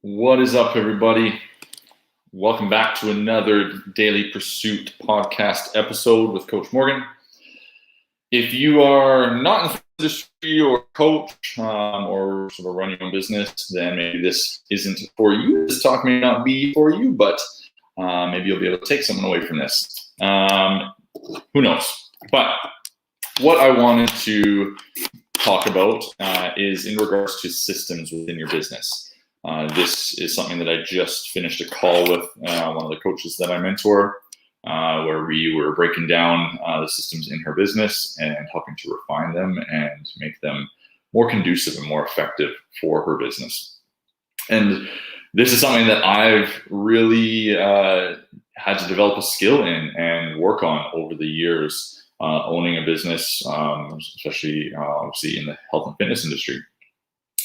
What is up, everybody? Welcome back to another Daily Pursuit podcast episode with Coach Morgan. If you are not in the industry or coach or sort of run your own business, then maybe this isn't for you. This talk may not be for you, but maybe you'll be able to take something away from this. Who knows? But what I wanted to talk about is in regards to systems within your business. This is something that I just finished a call with one of the coaches that I mentor, where we were breaking down the systems in her business and helping to refine them and make them more conducive and more effective for her business. And this is something that I've really had to develop a skill in and work on over the years, owning a business, especially obviously in the health and fitness industry.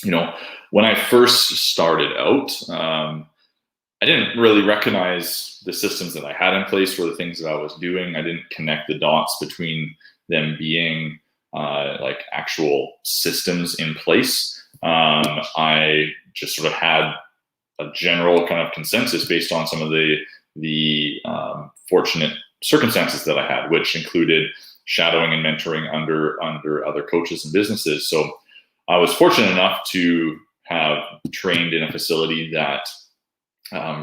You know, when I first started out, I didn't really recognize the systems that I had in place or the things that I was doing. I didn't connect the dots between them being like actual systems in place. I just sort of had a general kind of consensus based on some of the fortunate circumstances that I had, which included shadowing and mentoring under other coaches and businesses. So I was fortunate enough to have trained in a facility that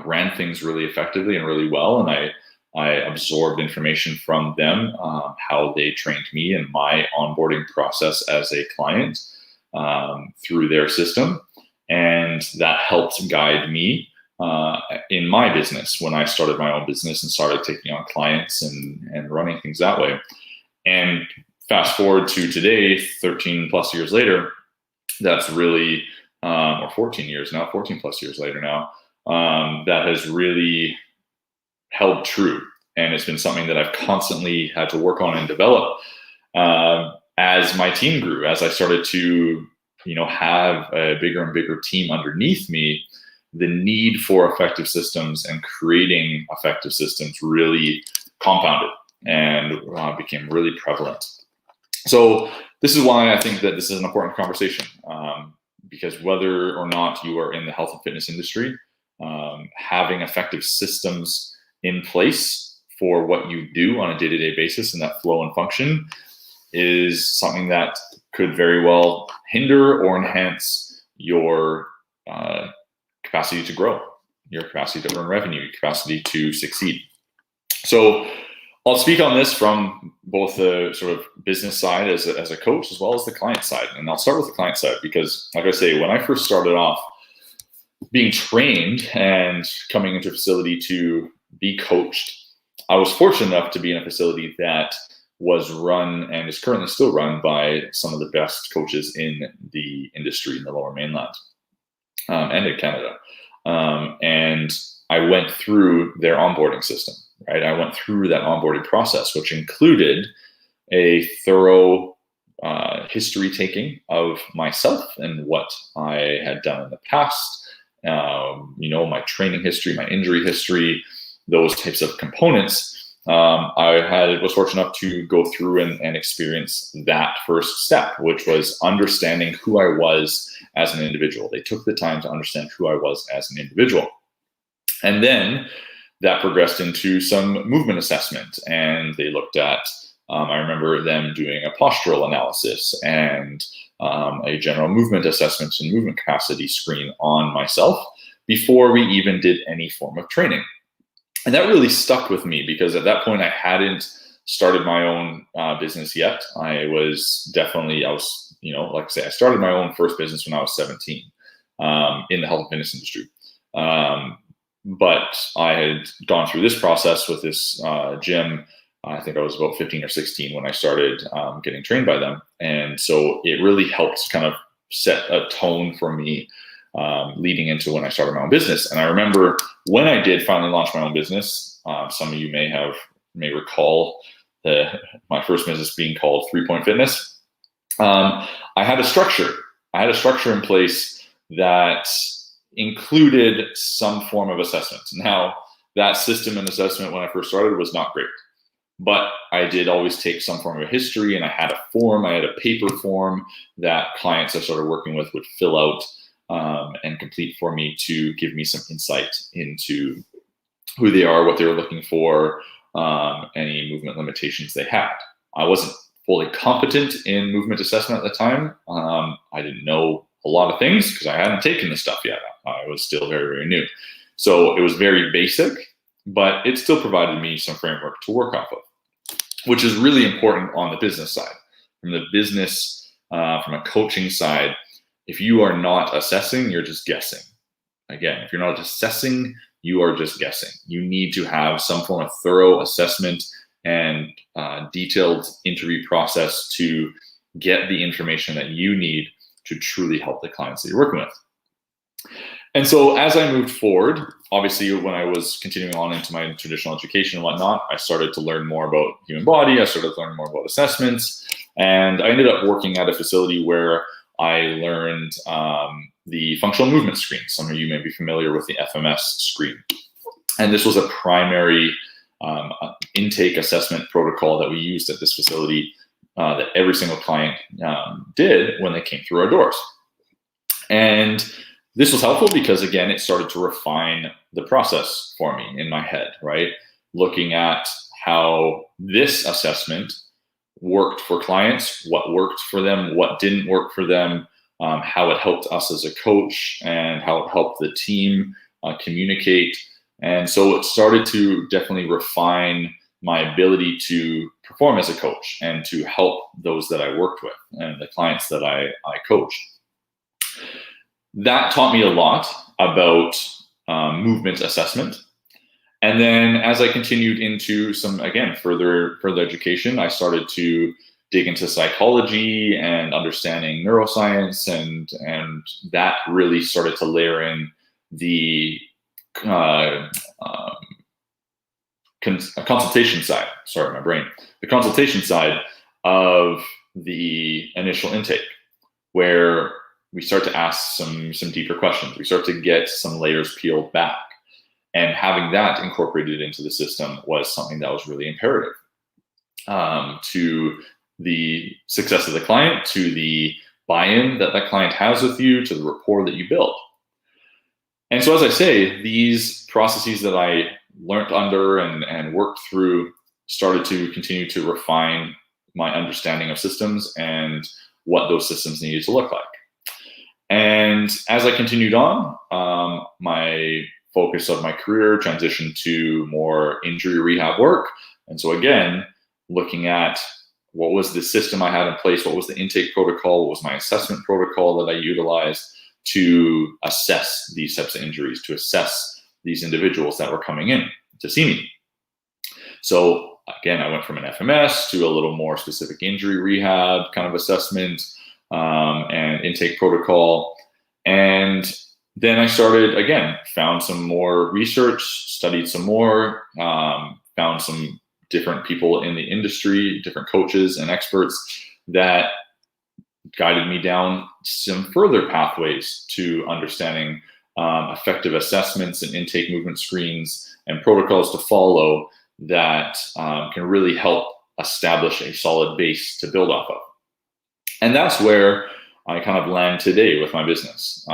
ran things really effectively and really well. And I absorbed information from them, how they trained me and my onboarding process as a client through their system. And that helped guide me in my business when I started my own business and started taking on clients and running things that way. And fast forward to today, 13 plus years later, that's really, or 14 plus years later now, that has really held true. And it's been something that I've constantly had to work on and develop as my team grew, as I started to, have a bigger and bigger team underneath me. The need for effective systems and creating effective systems really compounded and became really prevalent. So this is why I think that this is an important conversation, because whether or not you are in the health and fitness industry, having effective systems in place for what you do on a day-to-day basis and that flow and function is something that could very well hinder or enhance your capacity to grow, your capacity to earn revenue, your capacity to succeed. So I'll speak on this from both the sort of business side as a coach, as well as the client side. And I'll start with the client side because, like I say, when I first started off being trained and coming into a facility to be coached, I was fortunate enough to be in a facility that was run and is currently still run by some of the best coaches in the industry in the Lower Mainland and in Canada. And I went through their onboarding system. Right, I went through that onboarding process, which included a thorough history taking of myself and what I had done in the past. My training history, my injury history, those types of components. I was fortunate enough to go through and experience that first step, which was understanding who I was as an individual. They took the time to understand who I was as an individual, and then that progressed into some movement assessment, and they looked at, I remember them doing a postural analysis and a general movement assessment and movement capacity screen on myself before we even did any form of training. And that really stuck with me because at that point I hadn't started my own business yet. I started my own first business when I was 17 in the health and fitness industry. But I had gone through this process with this gym. I think I was about 15 or 16 when I started getting trained by them. And so it really helped kind of set a tone for me leading into when I started my own business. And I remember when I did finally launch my own business, some of you may recall my first business being called 3 Point Fitness. I had a structure. In place that included some form of assessment. Now, that system and assessment when I first started was not great, but I did always take some form of history, and I had a paper form that clients I started working with would fill out and complete for me to give me some insight into who they are, what they were looking for, any movement limitations they had. I wasn't fully competent in movement assessment at the time. I didn't know a lot of things because I hadn't taken the stuff yet. I was still very, very new. So it was very basic, but it still provided me some framework to work off of, which is really important on the business side. From the business, from a coaching side, if you are not assessing, you're just guessing. Again, if you're not assessing, you are just guessing. You need to have some form of thorough assessment and detailed interview process to get the information that you need to truly help the clients that you're working with. And so as I moved forward, obviously when I was continuing on into my traditional education and whatnot, I started to learn more about human body. I started to learn more about assessments. And I ended up working at a facility where I learned the functional movement screen. Some of you may be familiar with the FMS screen. And this was a primary intake assessment protocol that we used at this facility that every single client did when they came through our doors. And this was helpful because, again, it started to refine the process for me in my head, right? Looking at how this assessment worked for clients, what worked for them, what didn't work for them, how it helped us as a coach, and how it helped the team communicate. And so it started to definitely refine my ability to perform as a coach and to help those that I worked with and the clients that I coached. That taught me a lot about movement assessment. And then as I continued into some, again, further education, I started to dig into psychology and understanding neuroscience, and that really started to layer in the consultation side. Sorry, my brain. The consultation side of the initial intake, where we start to ask some deeper questions. We start to get some layers peeled back. And having that incorporated into the system was something that was really imperative to the success of the client, to the buy-in that that client has with you, to the rapport that you build. And so, as I say, these processes that I learned under and worked through started to continue to refine my understanding of systems and what those systems needed to look like. And as I continued on, my focus of my career transitioned to more injury rehab work. And so again, looking at what was the system I had in place, what was the intake protocol, what was my assessment protocol that I utilized to assess these types of injuries, to assess these individuals that were coming in to see me. So again, I went from an FMS to a little more specific injury rehab kind of assessment and intake protocol. And then I started, again, found some more research, studied some more, found some different people in the industry, different coaches and experts that guided me down some further pathways to understanding effective assessments and intake movement screens and protocols to follow that can really help establish a solid base to build off of. And that's where I kind of land today with my business.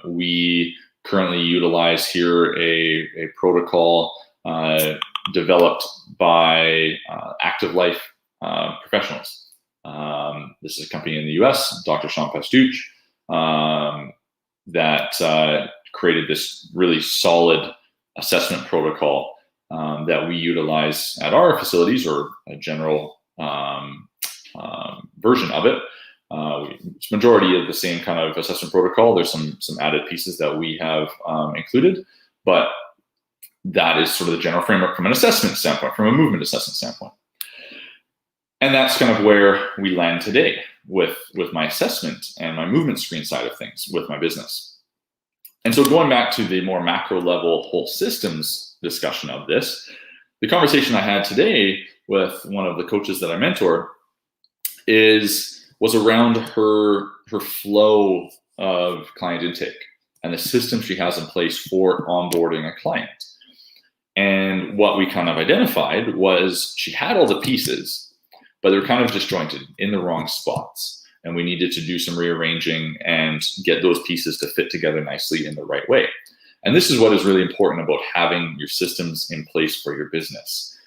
We currently utilize here a protocol developed by Active Life professionals. This is a company in the US, Dr. Sean Pastuch, that created this really solid assessment protocol that we utilize at our facilities, or a general version of it. It's majority of the same kind of assessment protocol. There's some added pieces that we have included, but that is sort of the general framework from an assessment standpoint, from a movement assessment standpoint. And that's kind of where we land today with my assessment and my movement screen side of things with my business. And so going back to the more macro level whole systems discussion of this, the conversation I had today with one of the coaches that I mentor was around her flow of client intake and the system she has in place for onboarding a client. And what we kind of identified was she had all the pieces, but they're kind of disjointed in the wrong spots. and we needed to do some rearranging and get those pieces to fit together nicely in the right way. And this is what is really important about having your systems in place for your business,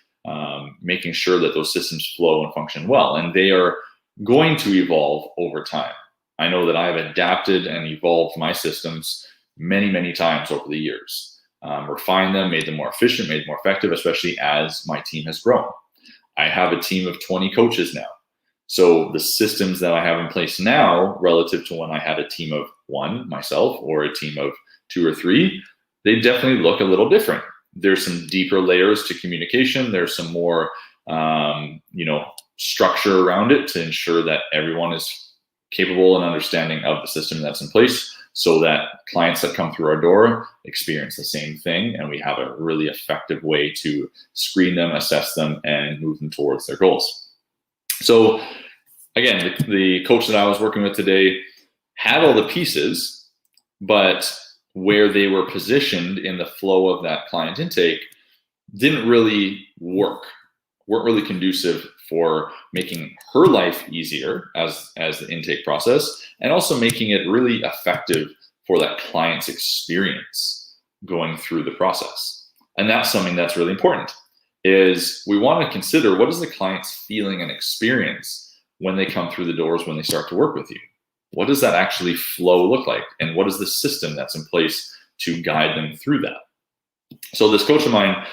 making sure that those systems flow and function well. And they are going to evolve over time. I know that I've adapted and evolved my systems many, many times over the years, refined them, made them more efficient, made them more effective, especially as my team has grown. I have a team of 20 coaches now. So the systems that I have in place now, relative to when I had a team of one, myself, or a team of 2 or 3, they definitely look a little different. There's some deeper layers to communication. There's some more, structure around it to ensure that everyone is capable and understanding of the system that's in place, so that clients that come through our door experience the same thing, and we have a really effective way to screen them, assess them, and move them towards their goals. So again, the coach that I was working with today had all the pieces, but where they were positioned in the flow of that client intake didn't really work, weren't really conducive for making her life easier as the intake process, and also making it really effective for that client's experience going through the process. And that's something that's really important, is we want to consider, what is the client's feeling and experience when they come through the doors, when they start to work with you? What does that actually flow look like? And what is the system that's in place to guide them through that? So this coach of mine,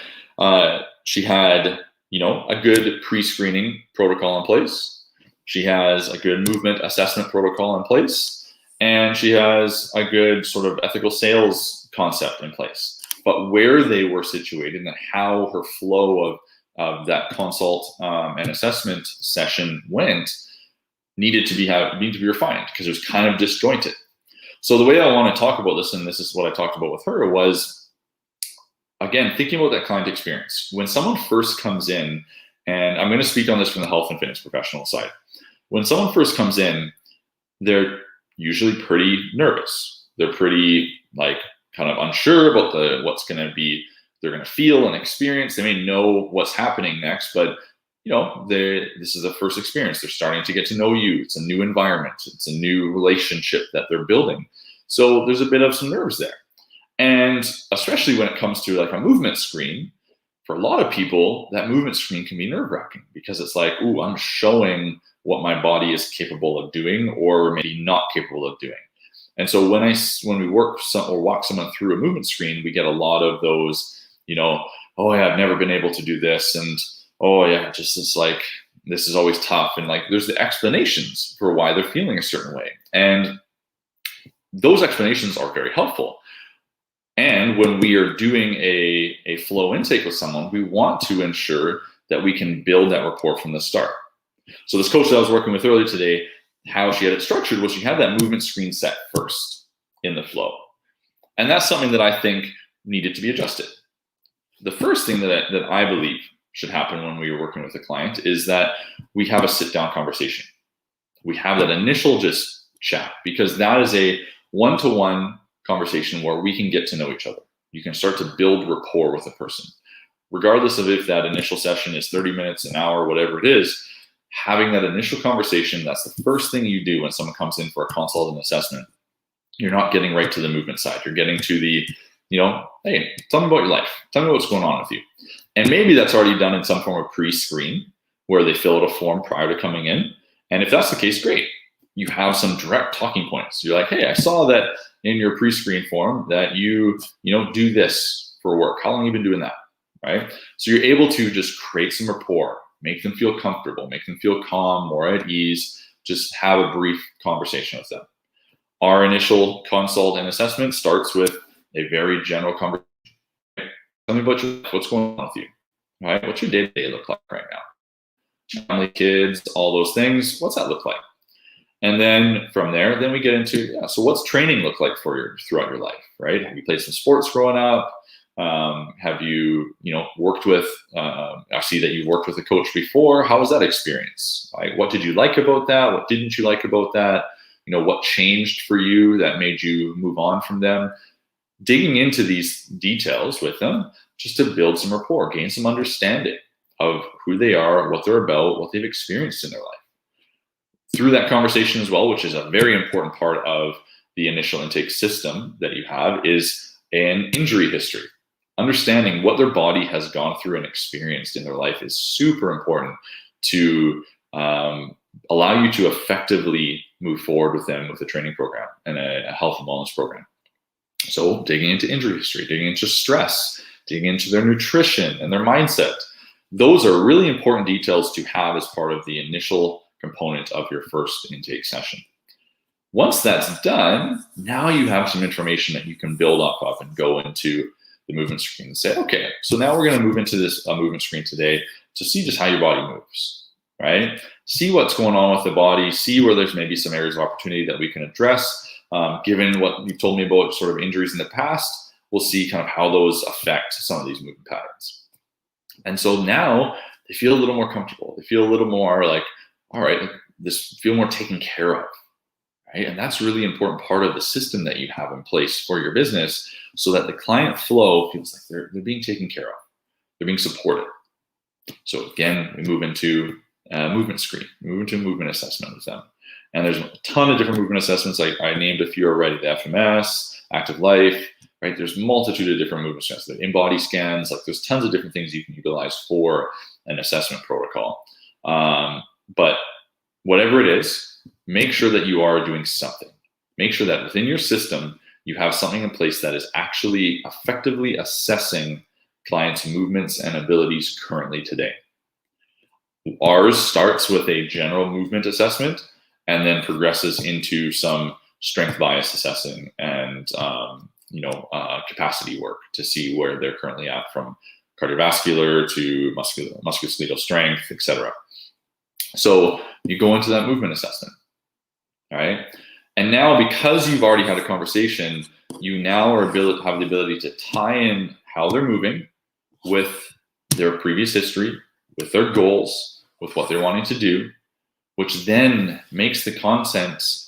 she had a good pre-screening protocol in place. She has a good movement assessment protocol in place. And she has a good sort of ethical sales concept in place. But where they were situated and how her flow of that consult and assessment session went needed to be refined, because it was kind of disjointed. So the way I want to talk about this, and this is what I talked about with her, was, again, thinking about that client experience. When someone first comes in, and I'm going to speak on this from the health and fitness professional side. When someone first comes in, they're usually pretty nervous. They're pretty kind of unsure about what's going to be, they're going to feel and experience. They may know what's happening next, but this is the first experience. They're starting to get to know you. It's a new environment. It's a new relationship that they're building. So there's a bit of some nerves there. And especially when it comes to like a movement screen, for a lot of people, that movement screen can be nerve-wracking, because it's like, ooh, I'm showing what my body is capable of doing, or maybe not capable of doing. And so when we walk someone through a movement screen, we get a lot of those, oh yeah, I've never been able to do this, and oh yeah, it's like, this is always tough. And like, there's the explanations for why they're feeling a certain way. And those explanations are very helpful. And when we are doing a flow intake with someone, we want to ensure that we can build that rapport from the start. So this coach that I was working with earlier today, how she had it structured was she had that movement screen set first in the flow. And that's something that I think needed to be adjusted. The first thing that I believe should happen when we are working with a client is that we have a sit-down conversation. We have that initial just chat, because that is a one-to-one conversation where we can get to know each other. You can start to build rapport with a person. Regardless of if that initial session is 30 minutes, an hour, whatever it is, having that initial conversation, that's the first thing you do when someone comes in for a consult and assessment. You're not getting right to the movement side. You're getting to the, hey, tell me about your life. Tell me what's going on with you. And maybe that's already done in some form of pre-screen, where they fill out a form prior to coming in. And if that's the case, great. You have some direct talking points. You're like, hey, I saw that in your pre-screen form that you do this for work. How long have you been doing that, right? So you're able to just create some rapport, make them feel comfortable, make them feel calm, more at ease, just have a brief conversation with them. Our initial consult and assessment starts with a very general conversation. Tell me about your life. What's going on with you, right? What's your day-to-day look like right now? Family, kids, all those things. What's that look like? And then from there, then we get into, so what's training look like for you throughout your life, right? Have you played some sports growing up? Have you, worked with, I see that you've worked with a coach before. How was that experience? Like, what did you like about that? What didn't you like about that? What changed for you that made you move on from them? Digging into these details with them just to build some rapport, gain some understanding of who they are, what they're about, what they've experienced in their life. through that conversation as well, which is a very important part of the initial intake system that you have, is an injury history. Understanding what their body has gone through and experienced in their life is super important to allow you to effectively move forward with them with a training program and a health and wellness program. So digging into injury history, digging into stress, digging into their nutrition and their mindset. Those are really important details to have as part of the initial component of your first intake session. Once that's done, now you have some information that you can build off of and go into the movement screen and say, okay, so now we're going to move into this movement screen today to see just how your body moves, right? See what's going on with the body, see where there's maybe some areas of opportunity that we can address. Given what you've told me about sort of injuries in the past, we'll see kind of how those affect some of these movement patterns. And so now they feel a little more comfortable. They feel a little more like, all right, this feel more taken care of, right? And that's a really important part of the system that you have in place for your business, so that the client flow feels like they're being taken care of. They're being supported. So again, we move into a movement screen, move into a movement assessment with them. And there's a ton of different movement assessments. I named a few already, the FMS, Active Life, right? There's a multitude of different movement scans, the in-body scans, like there's tons of different things you can utilize for an assessment protocol. But whatever it is, make sure that you are doing something. Make sure that within your system, you have something in place that is actually effectively assessing clients' movements and abilities currently today. Ours starts with a general movement assessment and then progresses into some strength bias assessing and capacity work to see where they're currently at, from cardiovascular to musculoskeletal strength, etc. So you go into that movement assessment, all right? And now, because you've already had a conversation, you now have the ability to tie in how they're moving with their previous history, with their goals, with what they're wanting to do, which then makes the concept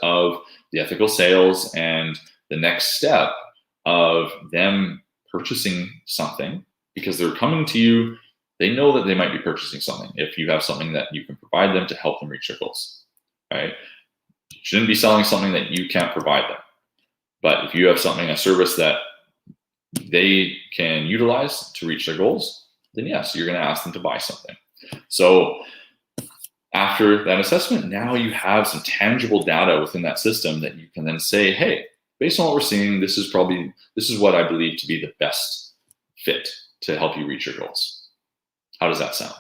of the ethical sales and the next step of them purchasing something, because they're coming to you. They know that they might be purchasing something if you have something that you can provide them to help them reach their goals, right? You shouldn't be selling something that you can't provide them. But if you have something, a service that they can utilize to reach their goals, then yes, you're going to ask them to buy something. So after that assessment, now you have some tangible data within that system that you can then say, hey, based on what we're seeing, this is what I believe to be the best fit to help you reach your goals. How does that sound?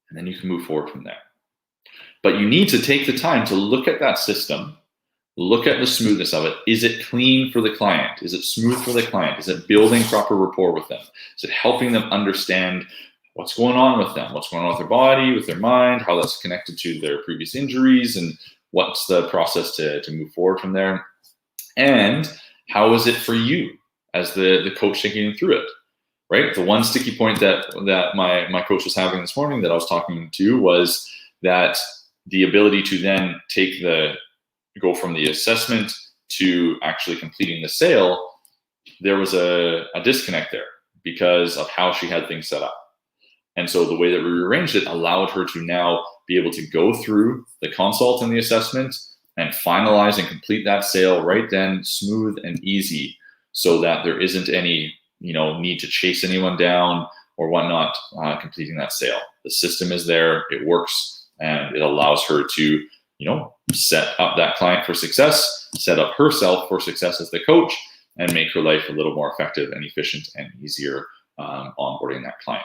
And then you can move forward from there. But you need to take the time to look at that system, look at the smoothness of it. Is it clean for the client? Is it smooth for the client? Is it building proper rapport with them? Is it helping them understand what's going on with them, what's going on with their body, with their mind, how that's connected to their previous injuries, and what's the process to move forward from there? And how is it for you as the coach thinking through it, right? The one sticky point that my coach was having this morning that I was talking to was that the ability to then go from the assessment to actually completing the sale, there was a disconnect there because of how she had things set up. And so the way that we rearranged it allowed her to now be able to go through the consult and the assessment and finalize and complete that sale right then, smooth and easy, so that there isn't any need to chase anyone down or whatnot completing that sale. The system is there, it works, and it allows her to set up that client for success, set up herself for success as the coach, and make her life a little more effective and efficient and easier onboarding that client.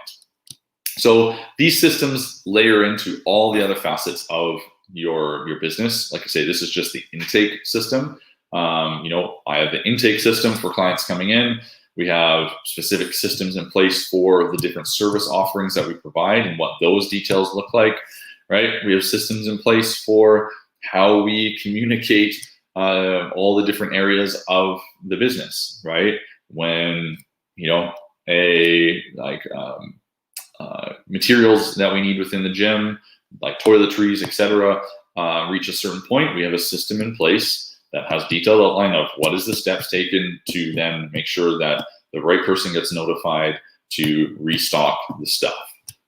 So these systems layer into all the other facets of your business. Like I say, this is just the intake system. I have the intake system for clients coming in. We have specific systems in place for the different service offerings that we provide and what those details look like, right? We have systems in place for how we communicate all the different areas of the business, right? When, materials that we need within the gym, like toiletries, etc., reach a certain point, we have a system in place that has detailed outline of what is the steps taken to then make sure that the right person gets notified to restock the stuff,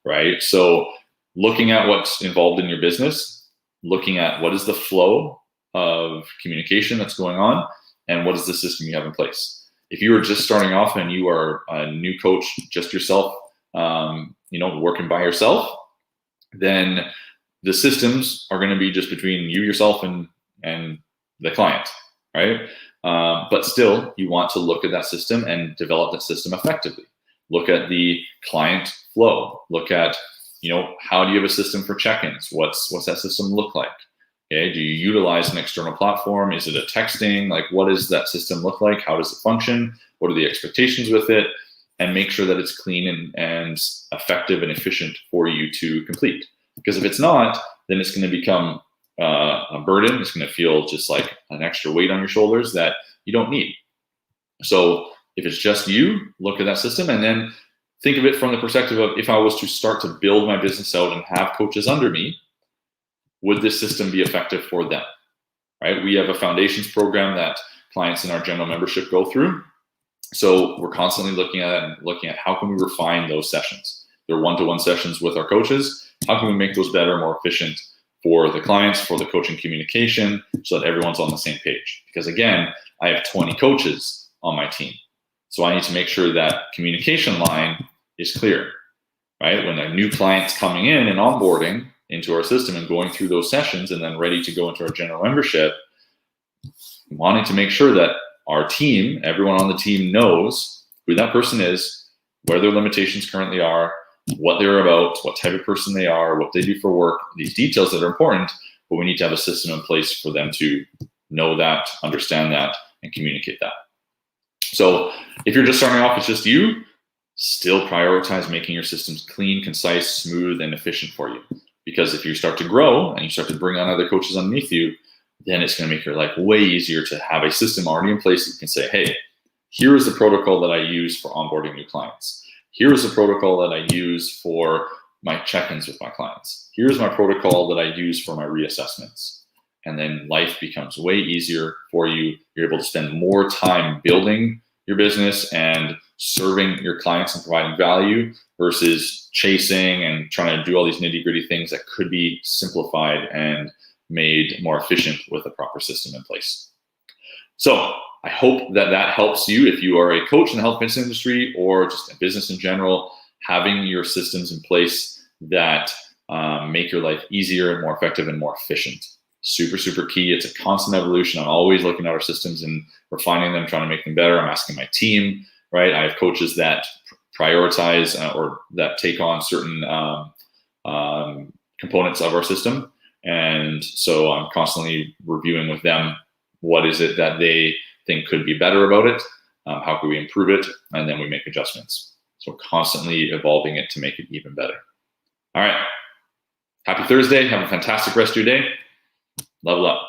right? So looking at what's involved in your business, looking at what is the flow of communication that's going on and what is the system you have in place. If you are just starting off and you are a new coach, just yourself, working by yourself, then the systems are going to be just between you, yourself, and the client, right? But still, you want to look at that system and develop that system effectively. Look at the client flow. Look at, how do you have a system for check-ins? What's that system look like? Okay, do you utilize an external platform? Is it a texting? Like, what does that system look like? How does it function? What are the expectations with it? And make sure that it's clean and effective and efficient for you to complete. Because if it's not, then it's going to become a burden. It's going to feel just like an extra weight on your shoulders that you don't need. So if it's just you, look at that system and then think of it from the perspective of, if I was to start to build my business out and have coaches under me, would this system be effective for them, right? We have a foundations program that clients in our general membership go through. So we're constantly looking at it and looking at how can we refine those sessions. They're one-to-one sessions with our coaches. How can we make those better, more efficient for the clients, for the coaching communication, so that everyone's on the same page? Because again, I have 20 coaches on my team. So I need to make sure that communication line is clear, right? When a new client's coming in and onboarding into our system and going through those sessions and then ready to go into our general membership, wanting to make sure that our team, everyone on the team, knows who that person is, where their limitations currently are, what they're about, what type of person they are, what they do for work, these details that are important, but we need to have a system in place for them to know that, understand that, and communicate that. So if you're just starting off, it's just you, still prioritize making your systems clean, concise, smooth, and efficient for you. Because if you start to grow and you start to bring on other coaches underneath you, then it's going to make your life way easier to have a system already in place that you can say, hey, here is the protocol that I use for onboarding new clients. Here is the protocol that I use for my check-ins with my clients. Here's my protocol that I use for my reassessments. And then life becomes way easier for you. You're able to spend more time building your business and serving your clients and providing value versus chasing and trying to do all these nitty-gritty things that could be simplified and made more efficient with a proper system in place. So I hope that helps you if you are a coach in the health fitness industry or just a business in general, having your systems in place that make your life easier and more effective and more efficient. Super, super key. It's a constant evolution. I'm always looking at our systems and refining them, trying to make them better. I'm asking my team, right? I have coaches that prioritize or that take on certain components of our system. And so I'm constantly reviewing with them, what is it that they think could be better about it? How can we improve it? And then we make adjustments. So constantly evolving it to make it even better. All right. Happy Thursday. Have a fantastic rest of your day. Level up.